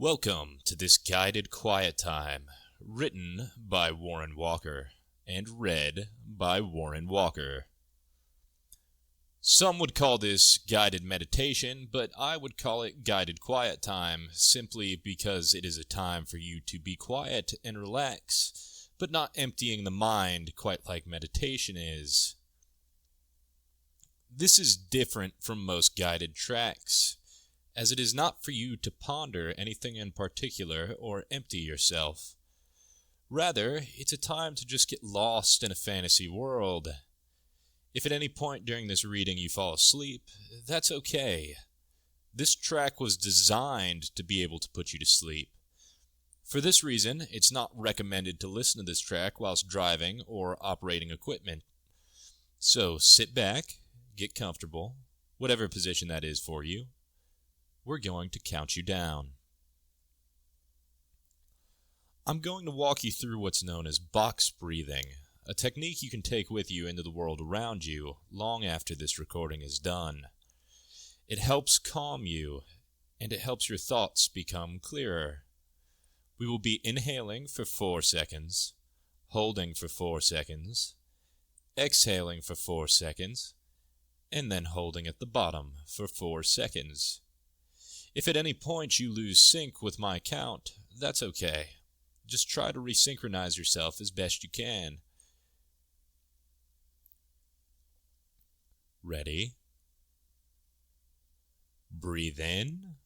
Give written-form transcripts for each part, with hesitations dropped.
Welcome to this guided quiet time, written by Warren Walker and read by Warren Walker. Some would call this guided meditation, but I would call it guided quiet time simply because it is a time for you to be quiet and relax, but not emptying the mind quite like meditation is. This is different from most guided tracks, as it is not for you to ponder anything in particular or empty yourself. Rather, it's a time to just get lost in a fantasy world. If at any point during this reading you fall asleep, that's okay. This track was designed to be able to put you to sleep. For this reason, it's not recommended to listen to this track whilst driving or operating equipment. So sit back, get comfortable, whatever position that is for you. We're going to count you down. I'm going to walk you through what's known as box breathing, a technique you can take with you into the world around you long after this recording is done. It helps calm you, and it helps your thoughts become clearer. We will be inhaling for 4 seconds, holding for 4 seconds, exhaling for 4 seconds, and then holding at the bottom for 4 seconds. If at any point you lose sync with my count, that's okay. Just try to resynchronize yourself as best you can. Ready? Breathe in.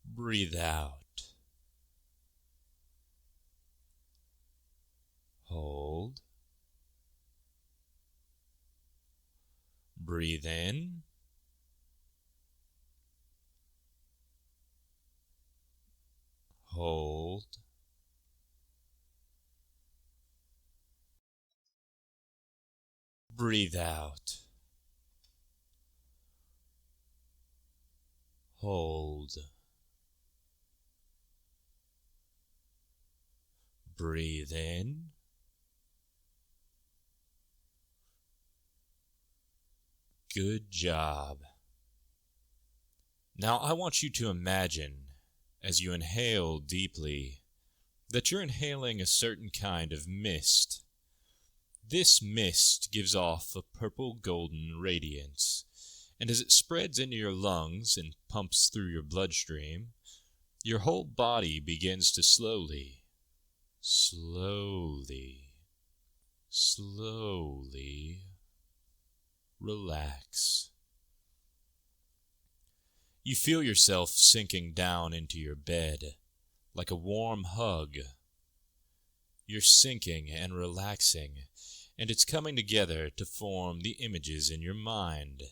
Breathe out. Hold. Breathe in. Hold. Breathe out. Hold. Breathe in. Good job. Now I want you to imagine, as you inhale deeply, that you're inhaling a certain kind of mist. This mist gives off a purple-golden radiance, and as it spreads into your lungs and pumps through your bloodstream, your whole body begins to slowly relax. You feel yourself sinking down into your bed, like a warm hug. You're sinking and relaxing, and it's coming together to form the images in your mind.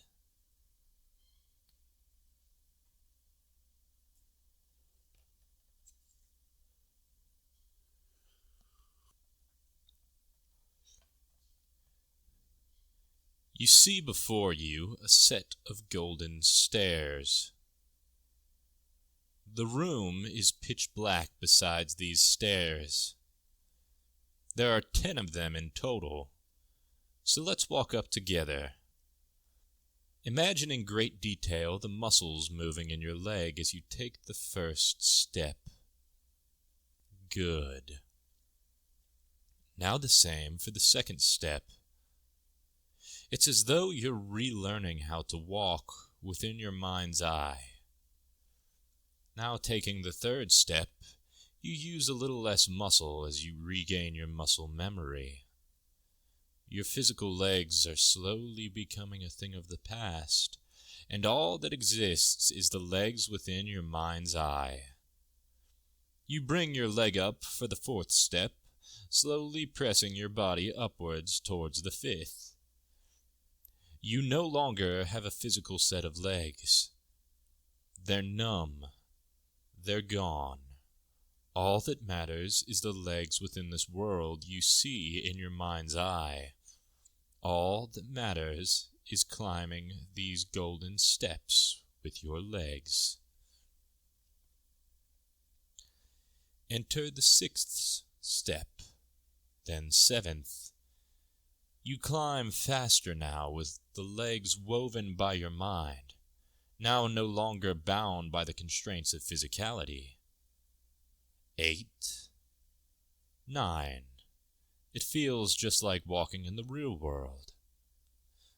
You see before you a set of golden stairs. The room is pitch black beside these stairs. There are 10 of them in total, so let's walk up together. Imagine in great detail the muscles moving in your leg as you take the first step. Good. Now the same for the second step. It's as though you're relearning how to walk within your mind's eye. Now taking the third step, you use a little less muscle as you regain your muscle memory. Your physical legs are slowly becoming a thing of the past, and all that exists is the legs within your mind's eye. You bring your leg up for the 4th step, slowly pressing your body upwards towards the 5th. You no longer have a physical set of legs. They're numb. They're gone. All that matters is the legs within this world you see in your mind's eye. All that matters is climbing these golden steps with your legs. Enter the 6th step, then 7th. You climb faster now with the legs woven by your mind, now no longer bound by the constraints of physicality. 8, 9. It feels just like walking in the real world.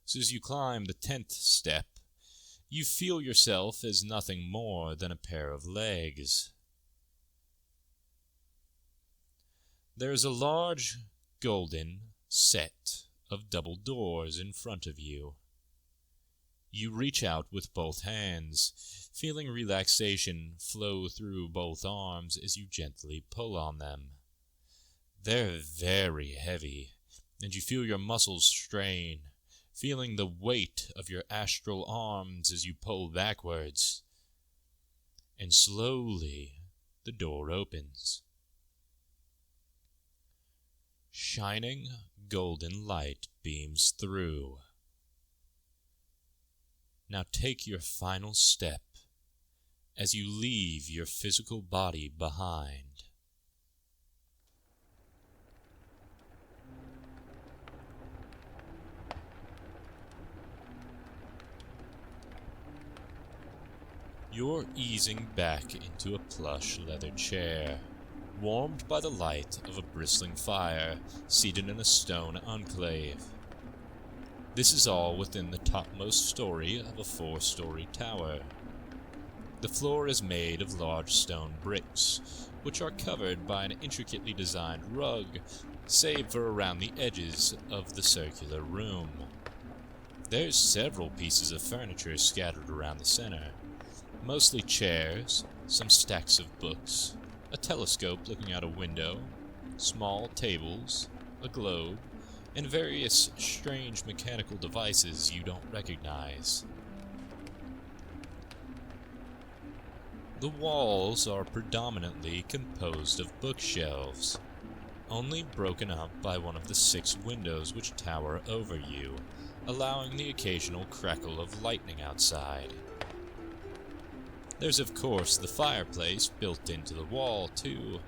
So as you climb the 10th step, you feel yourself as nothing more than a pair of legs. There is a large golden set of double doors in front of you. You reach out with both hands, feeling relaxation flow through both arms as you gently pull on them. They're very heavy, and you feel your muscles strain, feeling the weight of your astral arms as you pull backwards. And slowly, the door opens. Shining golden light beams through. Now take your final step as you leave your physical body behind. You're easing back into a plush leather chair, warmed by the light of a bristling fire, seated in a stone enclave. This is all within the topmost story of a 4-story tower. The floor is made of large stone bricks, which are covered by an intricately designed rug, save for around the edges of the circular room. There's several pieces of furniture scattered around the center, mostly chairs, some stacks of books, a telescope looking out a window, small tables, a globe, and various strange mechanical devices you don't recognize. The walls are predominantly composed of bookshelves, only broken up by one of the 6 windows which tower over you, allowing the occasional crackle of lightning outside. There's of course the fireplace built into the wall, too,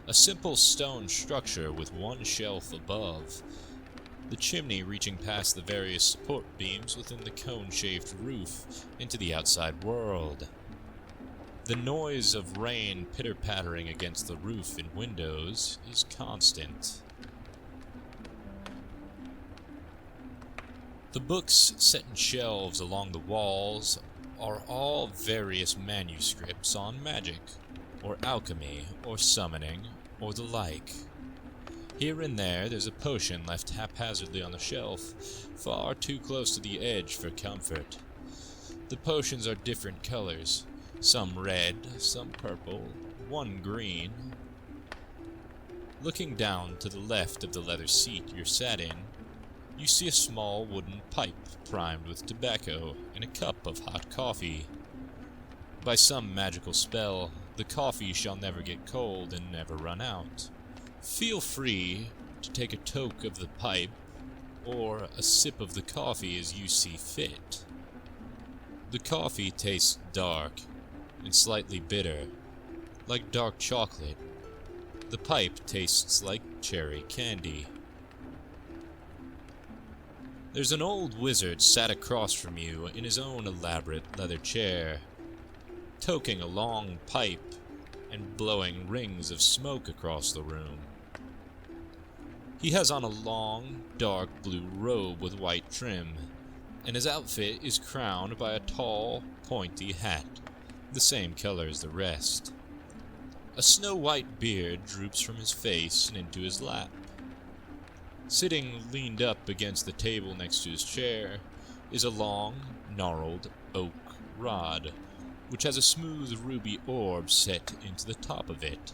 a simple stone structure with one shelf above, the chimney reaching past the various support beams within the cone-shaped roof into the outside world. The noise of rain pitter-pattering against the roof and windows is constant. The books set in shelves along the walls are all various manuscripts on magic, or alchemy, or summoning, or the like. Here and there's a potion left haphazardly on the shelf, far too close to the edge for comfort. The potions are different colors, some red, some purple, one green. Looking down to the left of the leather seat you're sat in, you see a small wooden pipe primed with tobacco and a cup of hot coffee. By some magical spell, the coffee shall never get cold and never run out. Feel free to take a toke of the pipe or a sip of the coffee as you see fit. The coffee tastes dark and slightly bitter, like dark chocolate. The pipe tastes like cherry candy. There's an old wizard sat across from you in his own elaborate leather chair, toking a long pipe and blowing rings of smoke across the room. He has on a long, dark blue robe with white trim, and his outfit is crowned by a tall, pointy hat, the same color as the rest. A snow-white beard droops from his face and into his lap. Sitting leaned up against the table next to his chair is a long, gnarled oak rod, which has a smooth ruby orb set into the top of it.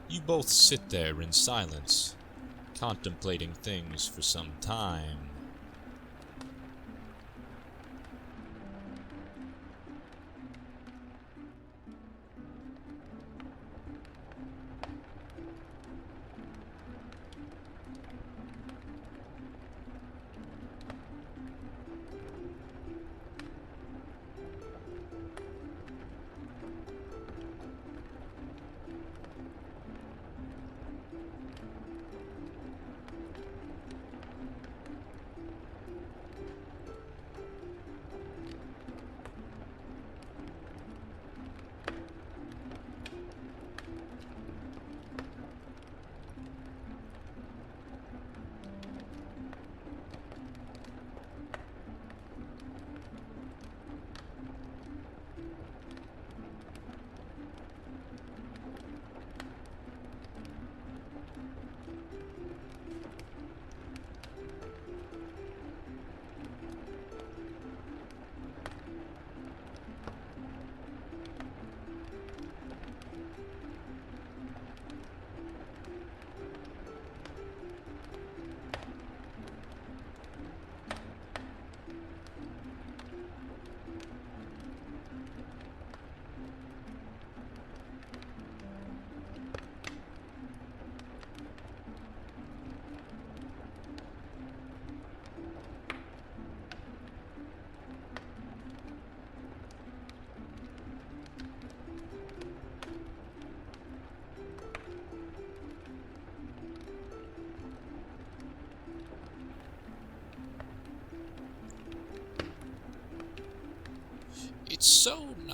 You both sit there in silence, contemplating things for some time.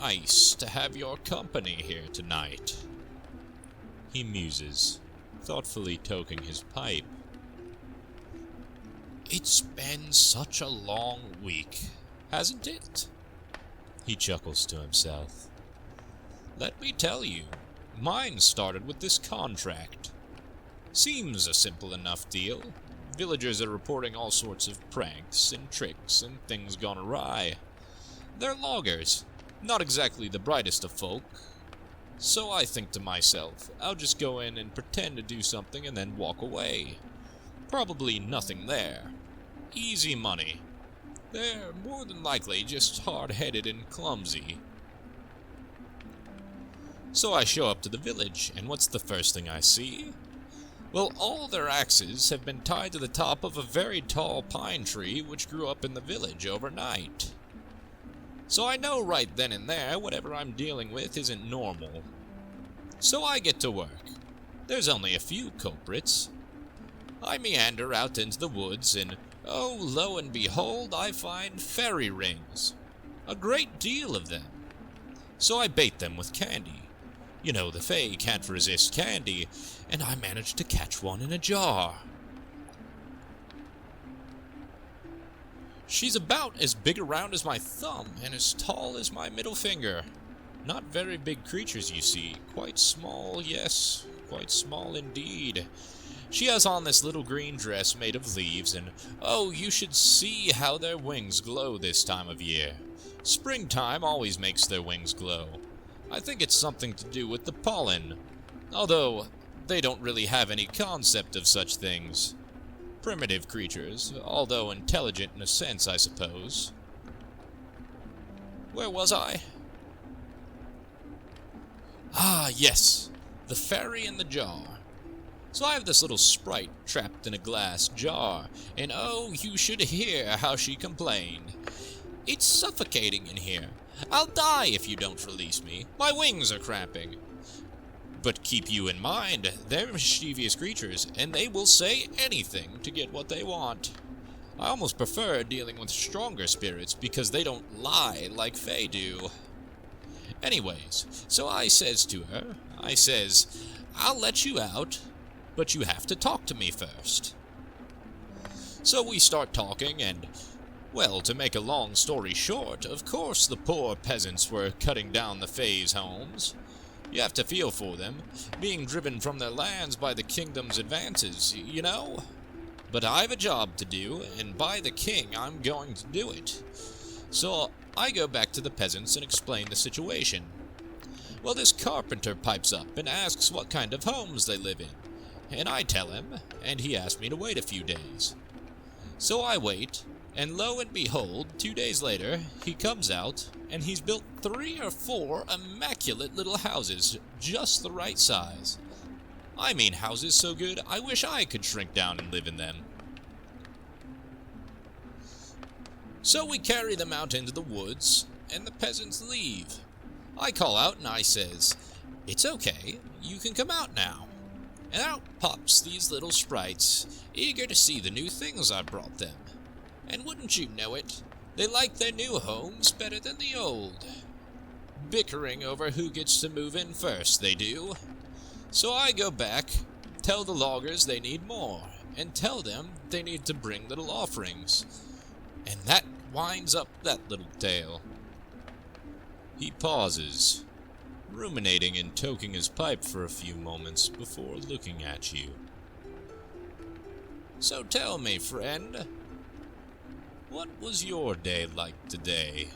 nice to have your company here tonight." He muses, thoughtfully toking his pipe. "It's been such a long week, hasn't it?" He chuckles to himself. "Let me tell you, mine started with this contract. Seems a simple enough deal. Villagers are reporting all sorts of pranks and tricks and things gone awry. They're loggers, not exactly the brightest of folk. So I think to myself, I'll just go in and pretend to do something and then walk away. Probably nothing there. Easy money. They're more than likely just hard-headed and clumsy. So I show up to the village, and what's the first thing I see? Well, all their axes have been tied to the top of a very tall pine tree which grew up in the village overnight. So I know right then and there whatever I'm dealing with isn't normal. So I get to work. There's only a few culprits. I meander out into the woods, and oh, lo and behold, I find fairy rings. A great deal of them. So I bait them with candy. You know, the Fae can't resist candy, and I managed to catch one in a jar. She's about as big around as my thumb and as tall as my middle finger. Not very big creatures, you see. Quite small, yes, quite small indeed. She has on this little green dress made of leaves, and oh, you should see how their wings glow this time of year. Springtime always makes their wings glow. I think it's something to do with the pollen, although they don't really have any concept of such things. Primitive creatures, although intelligent in a sense, I suppose. Where was I? Ah, yes, the fairy in the jar. So I have this little sprite trapped in a glass jar, and oh, you should hear how she complained. "It's suffocating in here. I'll die if you don't release me. My wings are cramping." But keep you in mind, they're mischievous creatures, and they will say anything to get what they want. I almost prefer dealing with stronger spirits because they don't lie like Fae do. Anyways, so I says to her, "I'll let you out, but you have to talk to me first." So we start talking, and well, to make a long story short, of course the poor peasants were cutting down the Fae's homes. You have to feel for them, being driven from their lands by the kingdom's advances, you know? But I've a job to do, and by the king, I'm going to do it. So I go back to the peasants and explain the situation. Well, this carpenter pipes up and asks what kind of homes they live in, and I tell him, and he asks me to wait a few days. So I wait, and lo and behold, 2 days later, he comes out, and he's built 3 or 4 immaculate little houses, just the right size. I mean, houses so good, I wish I could shrink down and live in them. So we carry them out into the woods, and the peasants leave. I call out and I says, "It's okay, you can come out now." And out pops these little sprites, eager to see the new things I brought them. And wouldn't you know it, they like their new homes better than the old. Bickering over who gets to move in first, they do. So I go back, tell the loggers they need more, and tell them they need to bring little offerings. And that winds up that little tale. He pauses, ruminating and toking his pipe for a few moments before looking at you. So tell me, friend, what was your day like today?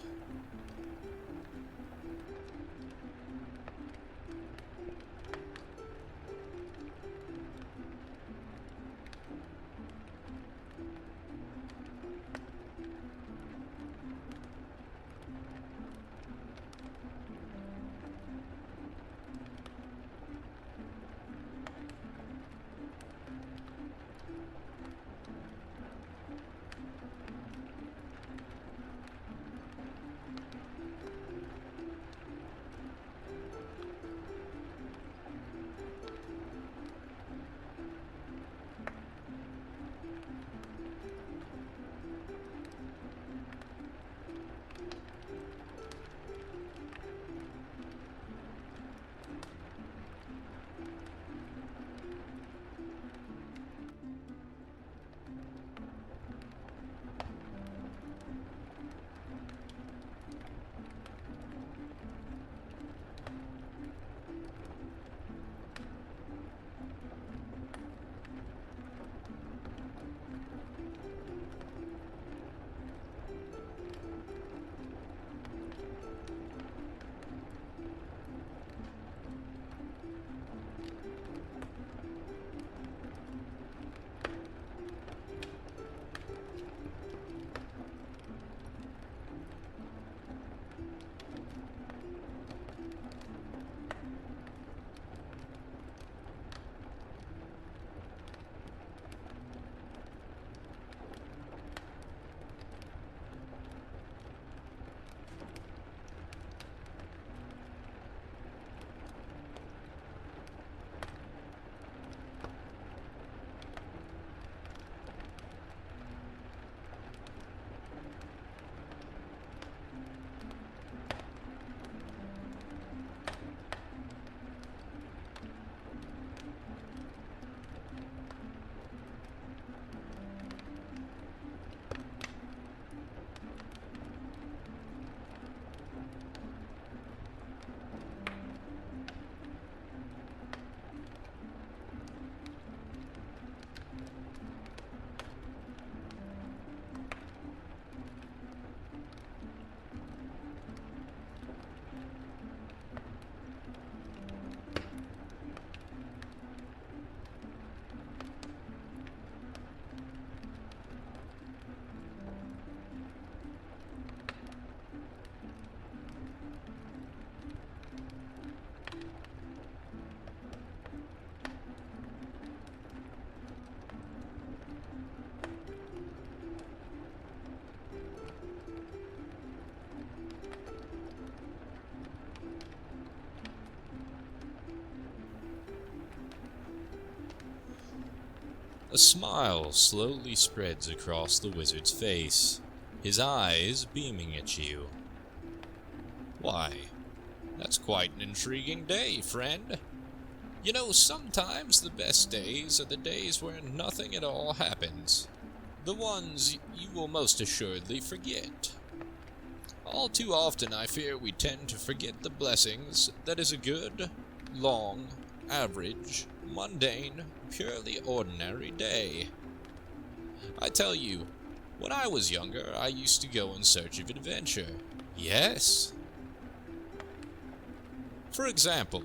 A smile slowly spreads across the wizard's face, his eyes beaming at you. Why, that's quite an intriguing day, friend. You know, sometimes the best days are the days where nothing at all happens. The ones you will most assuredly forget. All too often I fear we tend to forget the blessings that is a good, long, average, mundane, purely ordinary day. I tell you, when I was younger, I used to go in search of adventure. Yes. For example,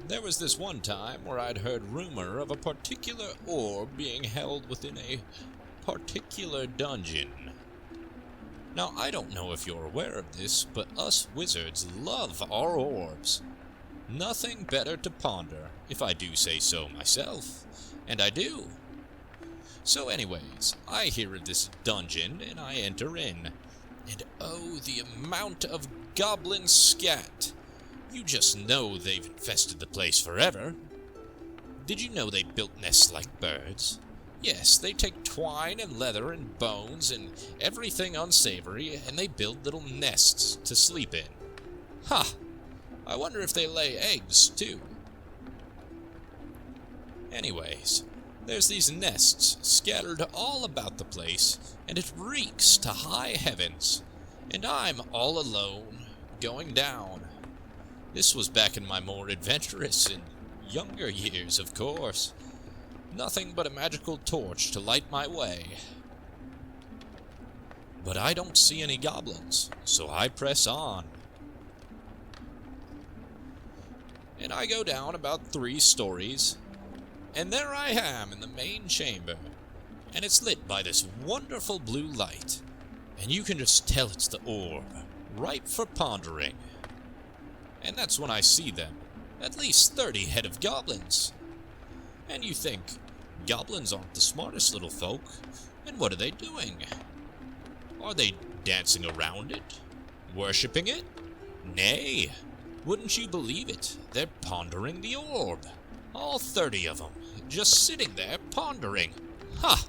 there was this one time where I'd heard rumor of a particular orb being held within a particular dungeon. Now, I don't know if you're aware of this, but us wizards love our orbs. Nothing better to ponder, if I do say so myself. And I do. So anyways, I hear of this dungeon, and I enter in. And oh, the amount of goblin scat! You just know they've infested the place forever. Did you know they built nests like birds? Yes, they take twine and leather and bones and everything unsavory, and they build little nests to sleep in. Ha! I wonder if they lay eggs, too. Anyways, there's these nests scattered all about the place, and it reeks to high heavens. And I'm all alone, going down. This was back in my more adventurous and younger years, of course. Nothing but a magical torch to light my way. But I don't see any goblins, so I press on. And I go down about 3 stories, and there I am in the main chamber, and it's lit by this wonderful blue light, and you can just tell it's the orb, ripe for pondering. And that's when I see them, at least 30 head of goblins. And you think, goblins aren't the smartest little folk, and what are they doing? Are they dancing around it? Worshipping it? Nay, wouldn't you believe it, they're pondering the orb. All 30 of them, just sitting there pondering. Ha!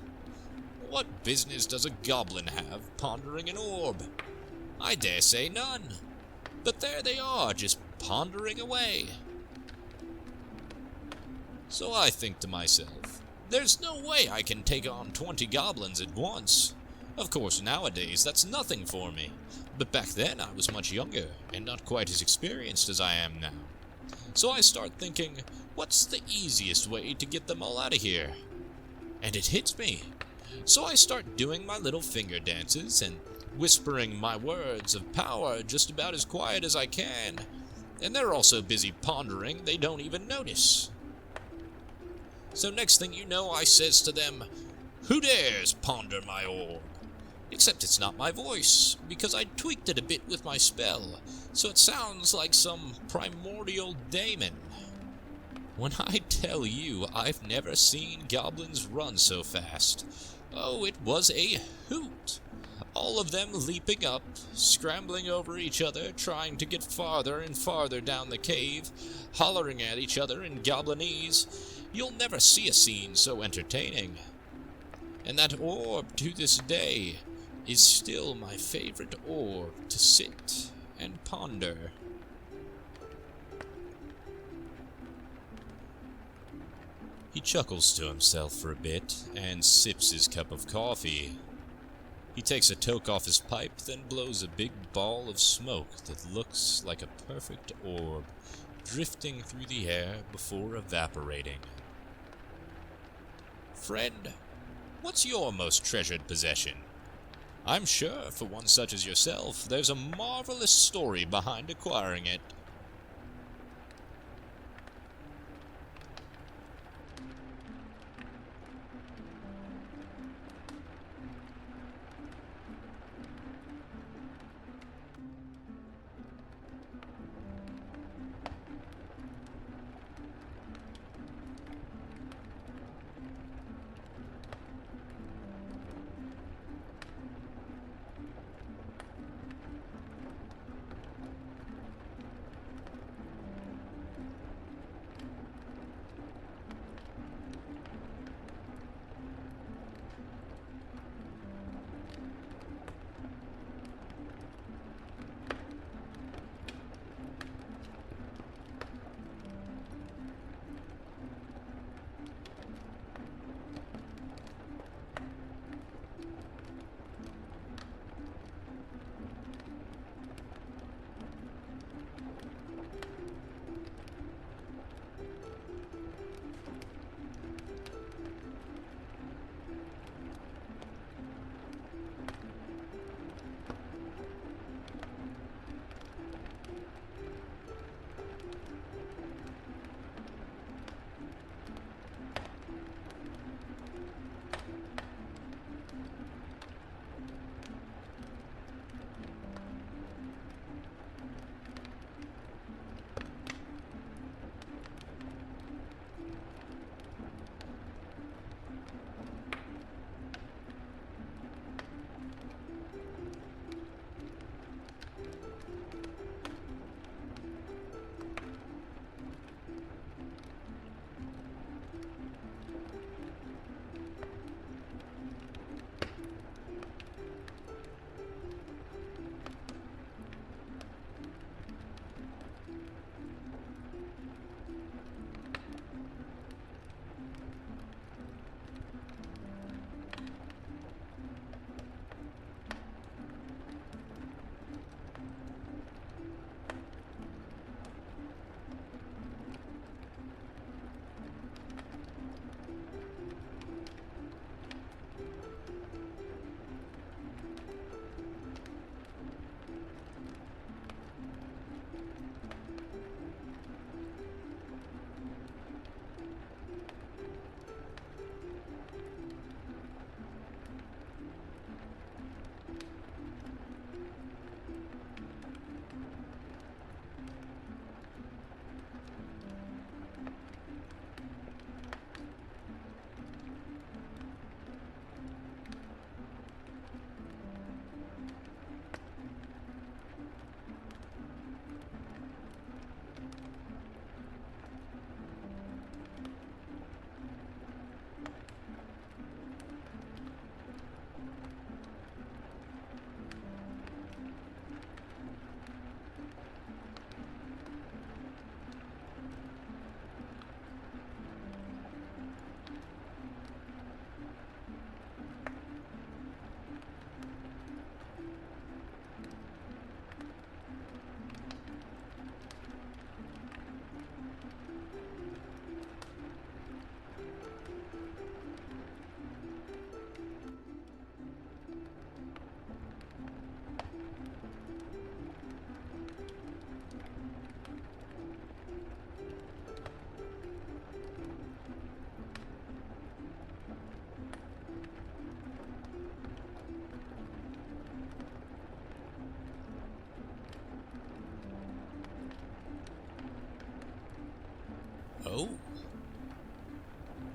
What business does a goblin have pondering an orb? I dare say none. But there they are, just pondering away. So I think to myself, there's no way I can take on 20 goblins at once. Of course, nowadays, that's nothing for me. But back then, I was much younger, and not quite as experienced as I am now. So I start thinking, what's the easiest way to get them all out of here? And it hits me. So I start doing my little finger dances, and whispering my words of power just about as quiet as I can. And they're also busy pondering, they don't even notice. So next thing you know, I says to them, "Who dares ponder my orb?" Except it's not my voice, because I tweaked it a bit with my spell, so it sounds like some primordial daemon. When I tell you I've never seen goblins run so fast, oh, it was a hoot. All of them leaping up, scrambling over each other, trying to get farther and farther down the cave, hollering at each other in goblinese. You'll never see a scene so entertaining. And that orb, to this day, is still my favorite orb to sit and ponder. He chuckles to himself for a bit and sips his cup of coffee. He takes a toke off his pipe, then blows a big ball of smoke that looks like a perfect orb, drifting through the air before evaporating. Friend, what's your most treasured possession? I'm sure, for one such as yourself, there's a marvelous story behind acquiring it.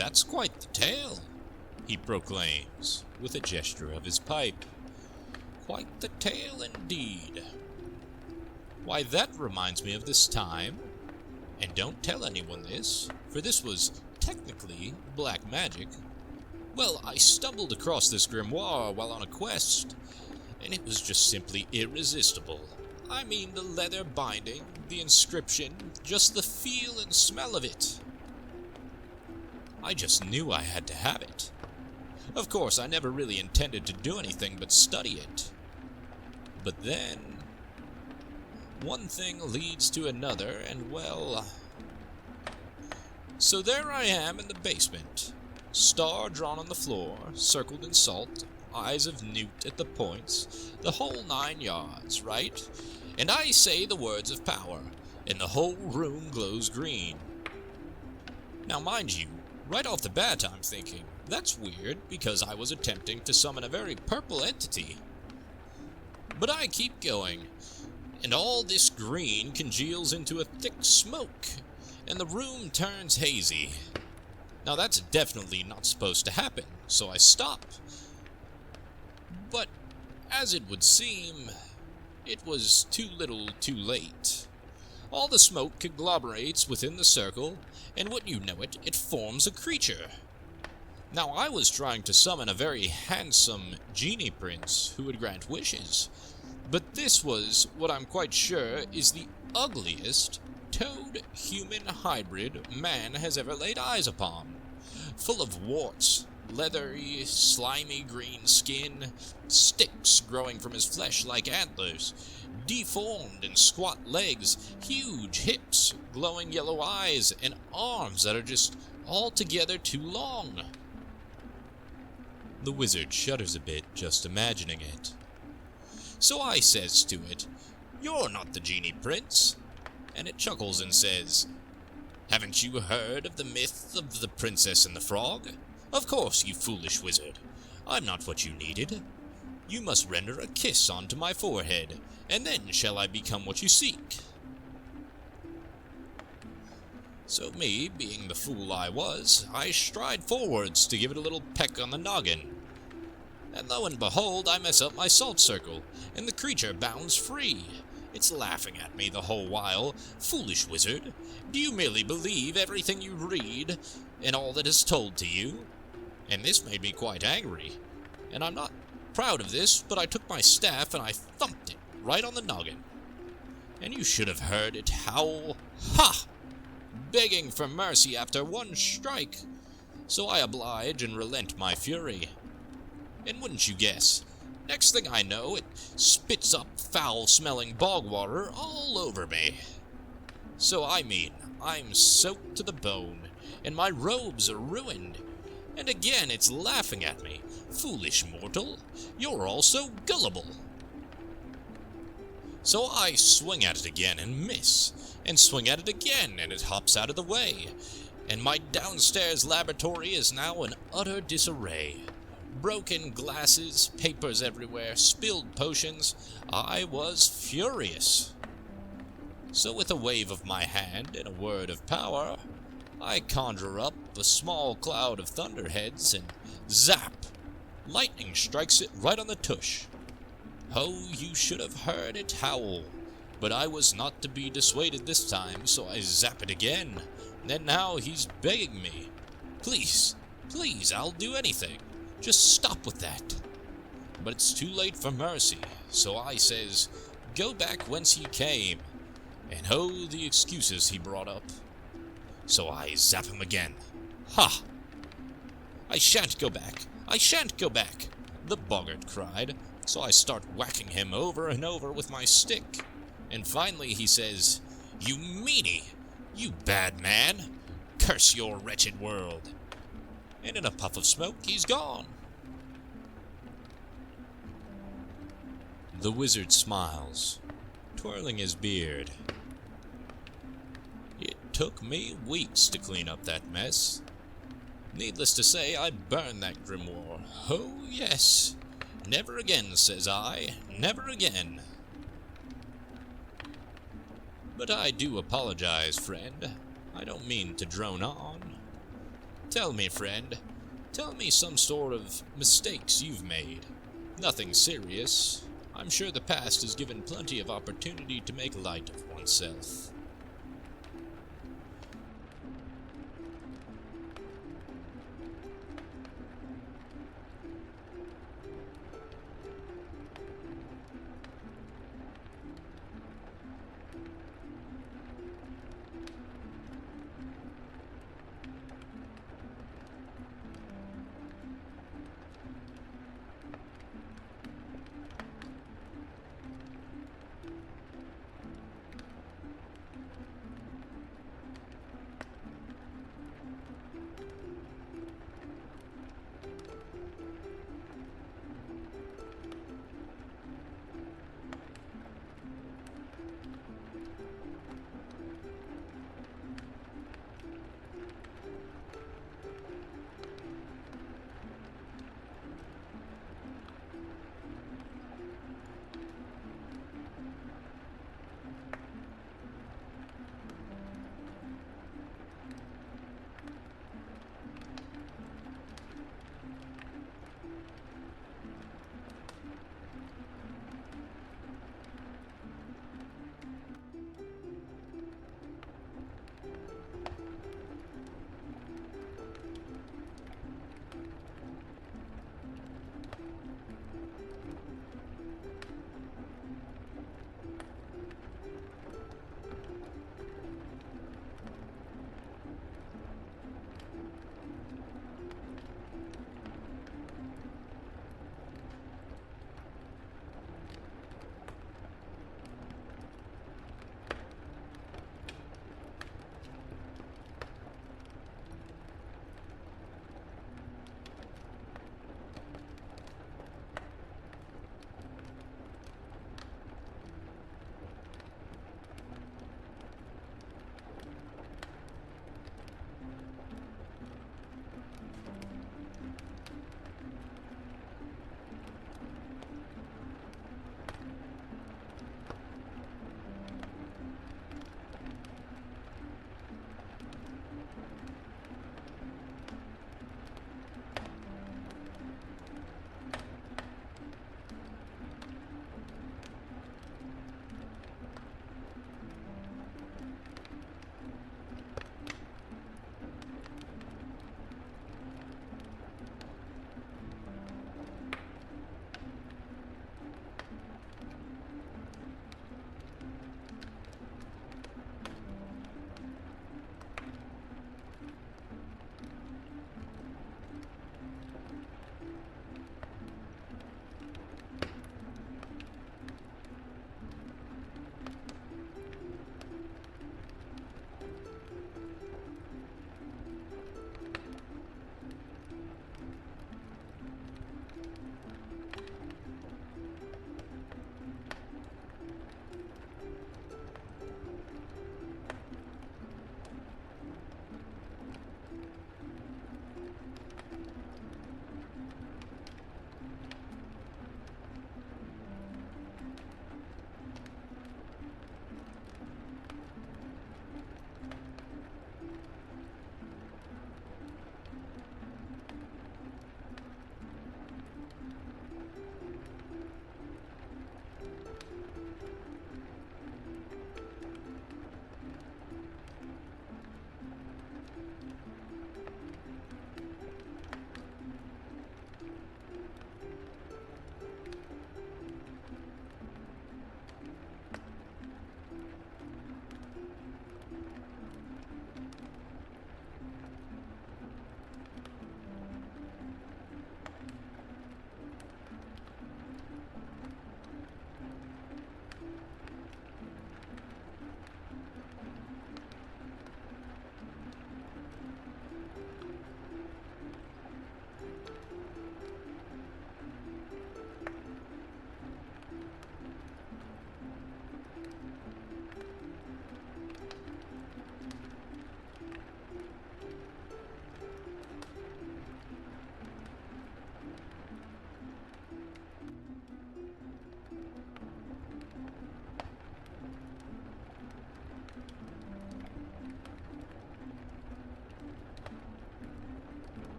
That's quite the tale, he proclaims, with a gesture of his pipe. Quite the tale indeed. Why, that reminds me of this time, and don't tell anyone this, for this was technically black magic. Well, I stumbled across this grimoire while on a quest, and it was just simply irresistible. I mean, the leather binding, the inscription, just the feel and smell of it. I just knew I had to have it. Of course, I never really intended to do anything but study it. But then, one thing leads to another, and well... So there I am in the basement, star drawn on the floor, circled in salt, eyes of newt at the points, the whole 9 yards, right? And I say the words of power, and the whole room glows green. Now mind you, right off the bat I'm thinking, that's weird, because I was attempting to summon a very purple entity. But I keep going, and all this green congeals into a thick smoke, and the room turns hazy. Now that's definitely not supposed to happen, so I stop. But, as it would seem, it was too little too late. All the smoke conglomerates within the circle, and wouldn't you know it, it forms a creature. Now I was trying to summon a very handsome genie prince who would grant wishes, but this was what I'm quite sure is the ugliest toad-human hybrid man has ever laid eyes upon. Full of warts, leathery, slimy green skin, sticks growing from his flesh like antlers, deformed and squat legs, huge hips, glowing yellow eyes, and arms that are just altogether too long. The wizard shudders a bit just imagining it. So I says to it, "You're not the genie prince." And it chuckles and says, "Haven't you heard of the myth of the princess and the frog? Of course, you foolish wizard. I'm not what you needed. You must render a kiss onto my forehead, and then shall I become what you seek." So me, being the fool I was, I stride forwards to give it a little peck on the noggin. And lo and behold, I mess up my salt circle, and the creature bounds free. It's laughing at me the whole while. "Foolish wizard, do you merely believe everything you read, and all that is told to you?" And this made me quite angry, and I'm not proud of this, but I took my staff and I thumped it right on the noggin. And you should have heard it howl, "Ha!" begging for mercy after one strike. So I oblige and relent my fury. And wouldn't you guess, next thing I know, it spits up foul-smelling bog water all over me. So I mean, I'm soaked to the bone, and my robes are ruined. And again it's laughing at me. "Foolish mortal, you're all so gullible." So I swing at it again and miss, and swing at it again and it hops out of the way, and my downstairs laboratory is now in utter disarray. Broken glasses, papers everywhere, spilled potions. I was furious. So with a wave of my hand and a word of power, I conjure up a small cloud of thunderheads and zap! Lightning strikes it right on the tush. Oh, you should have heard it howl. But I was not to be dissuaded this time, so I zap it again. And now he's begging me. "Please, please, I'll do anything. Just stop with that." But it's too late for mercy, so I says, "Go back whence he came." And oh, the excuses he brought up. So I zap him again. Ha! "I shan't go back. I shan't go back," the boggart cried. So I start whacking him over and over with my stick. And finally he says, "You meanie! You bad man! Curse your wretched world!" And in a puff of smoke, he's gone. The wizard smiles, twirling his beard. It took me weeks to clean up that mess. Needless to say, I burned that grimoire. Oh, yes. Never again, says I. Never again. But I do apologize, friend. I don't mean to drone on. Tell me, friend. Tell me some sort of mistakes you've made. Nothing serious. I'm sure the past has given plenty of opportunity to make light of oneself.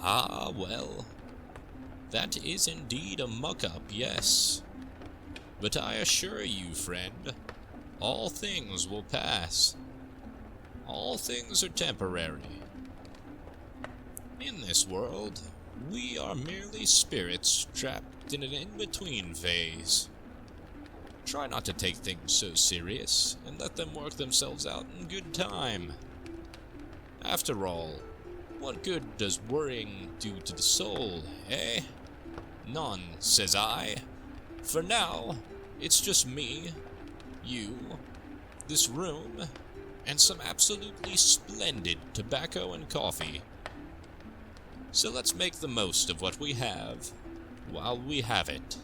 Ah, well, that is indeed a muck-up, yes. But I assure you, friend, all things will pass. All things are temporary. In this world, we are merely spirits trapped in an in-between phase. Try not to take things so serious, and let them work themselves out in good time. After all, what good does worrying do to the soul, eh? None, says I. For now, it's just me, you, this room, and some absolutely splendid tobacco and coffee. So let's make the most of what we have, while we have it.